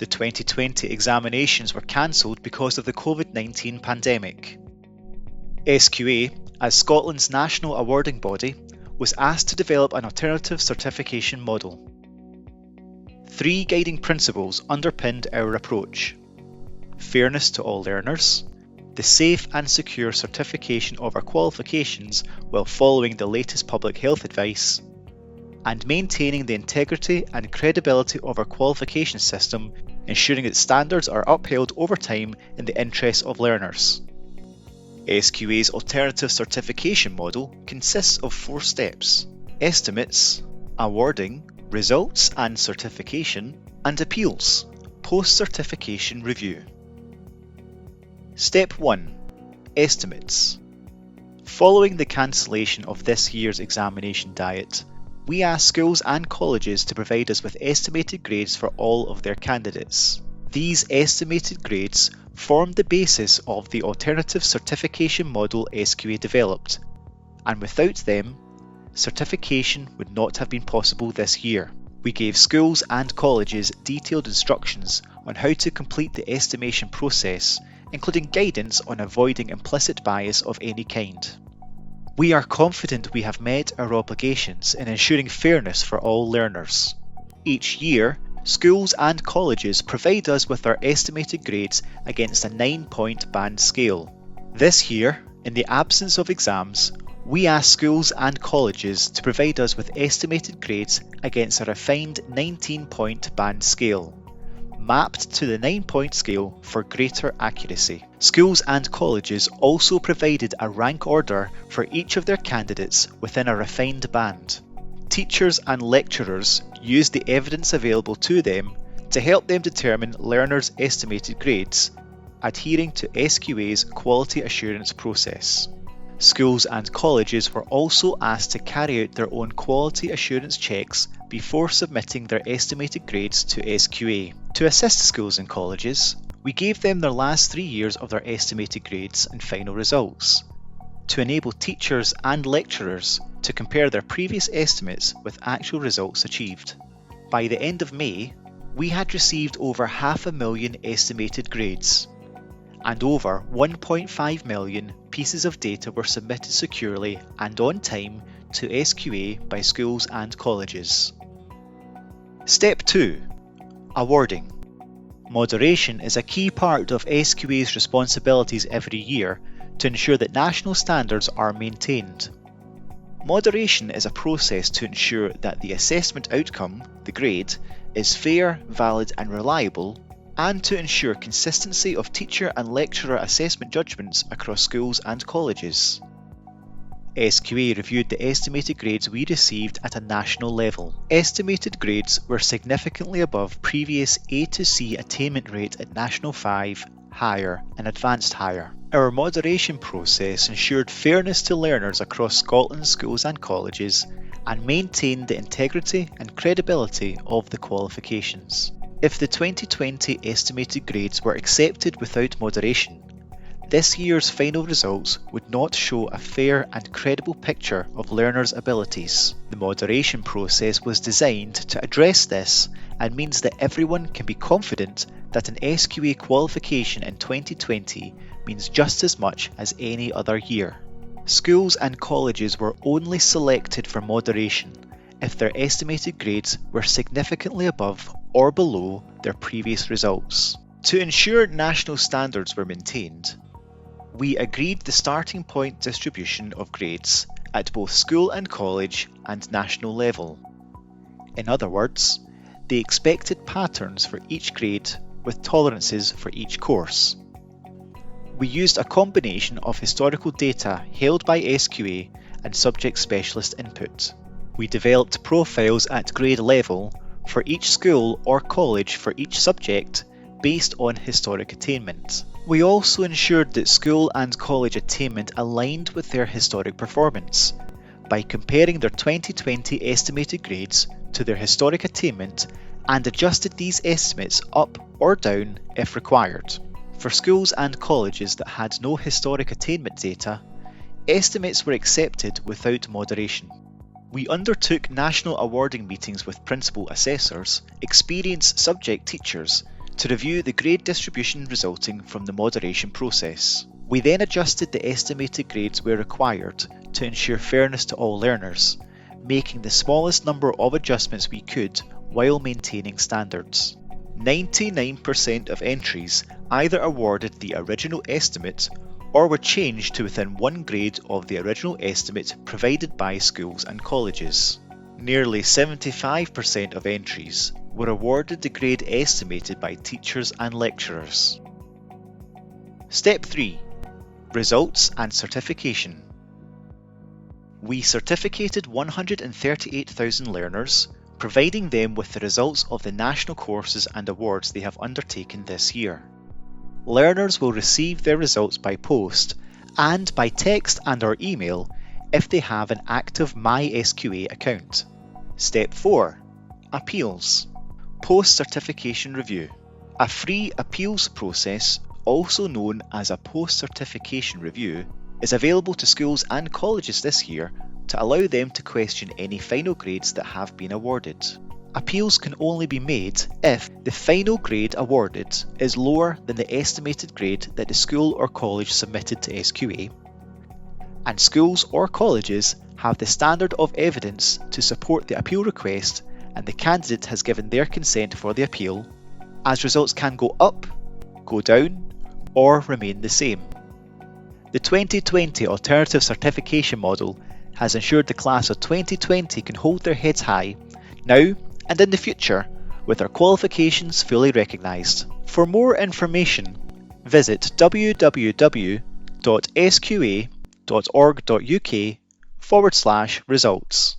The 2020 examinations were cancelled because of the COVID-19 pandemic. SQA, as Scotland's national awarding body, was asked to develop an alternative certification model. 3 guiding principles underpinned our approach: fairness to all learners, the safe and secure certification of our qualifications while following the latest public health advice, and maintaining the integrity and credibility of our qualification system, ensuring that standards are upheld over time in the interests of learners. SQA's alternative certification model consists of 4 steps: estimates, awarding, results and certification, and appeals, post-certification review. Step 1. Estimates. Following the cancellation of this year's examination diet, we asked schools and colleges to provide us with estimated grades for all of their candidates. These estimated grades formed the basis of the alternative certification model SQA developed, and without them, certification would not have been possible this year. We gave schools and colleges detailed instructions on how to complete the estimation process, including guidance on avoiding implicit bias of any kind. We are confident we have met our obligations in ensuring fairness for all learners. Each year, schools and colleges provide us with our estimated grades against a 9-point band scale. This year, in the absence of exams, we ask schools and colleges to provide us with estimated grades against a refined 19-point band scale, mapped to the 9-point scale for greater accuracy. Schools and colleges also provided a rank order for each of their candidates within a refined band. Teachers and lecturers used the evidence available to them to help them determine learners' estimated grades, adhering to SQA's quality assurance process. Schools and colleges were also asked to carry out their own quality assurance checks before submitting their estimated grades to SQA. To assist schools and colleges, we gave them their last 3 years of their estimated grades and final results, to enable teachers and lecturers to compare their previous estimates with actual results achieved. By the end of May, we had received over 500,000 estimated grades, and over 1.5 million pieces of data were submitted securely and on time to SQA by schools and colleges. Step 2. Awarding. Moderation is a key part of SQA's responsibilities every year to ensure that national standards are maintained. Moderation is a process to ensure that the assessment outcome, the grade, is fair, valid and reliable, and to ensure consistency of teacher and lecturer assessment judgments across schools and colleges. SQA reviewed the estimated grades we received at a national level. Estimated grades were significantly above previous A to C attainment rate at National 5, Higher and Advanced Higher. Our moderation process ensured fairness to learners across Scotland's schools and colleges and maintained the integrity and credibility of the qualifications. If the 2020 estimated grades were accepted without moderation, this year's final results would not show a fair and credible picture of learners' abilities. The moderation process was designed to address this and means that everyone can be confident that an SQA qualification in 2020 means just as much as any other year. Schools and colleges were only selected for moderation if their estimated grades were significantly above or below their previous results. To ensure national standards were maintained, we agreed the starting point distribution of grades at both school and college and national level. In other words, the expected patterns for each grade with tolerances for each course. We used a combination of historical data held by SQA and subject specialist input. We developed profiles at grade level for each school or college for each subject based on historic attainment. We also ensured that school and college attainment aligned with their historic performance by comparing their 2020 estimated grades to their historic attainment and adjusted these estimates up or down if required. For schools and colleges that had no historic attainment data, estimates were accepted without moderation. We undertook national awarding meetings with principal assessors, experienced subject teachers, to review the grade distribution resulting from the moderation process. We then adjusted the estimated grades where required to ensure fairness to all learners, making the smallest number of adjustments we could while maintaining standards. 99% of entries either awarded the original estimate or were changed to within one grade of the original estimate provided by schools and colleges. Nearly 75% of entries were awarded the grade estimated by teachers and lecturers. Step 3. Results and certification. We certificated 138,000 learners, providing them with the results of the national courses and awards they have undertaken this year. Learners will receive their results by post and by text and/or email if they have an active MySQA account. Step 4. Appeals. Post-certification review. A free appeals process, also known as a post-certification review, is available to schools and colleges this year to allow them to question any final grades that have been awarded. Appeals can only be made if the final grade awarded is lower than the estimated grade that the school or college submitted to SQA, and schools or colleges have the standard of evidence to support the appeal request and the candidate has given their consent for the appeal, as results can go up, go down, or remain the same. The 2020 Alternative Certification Model has ensured the class of 2020 can hold their heads high, now and in the future, with their qualifications fully recognised. For more information, visit www.sqa.org.uk/results.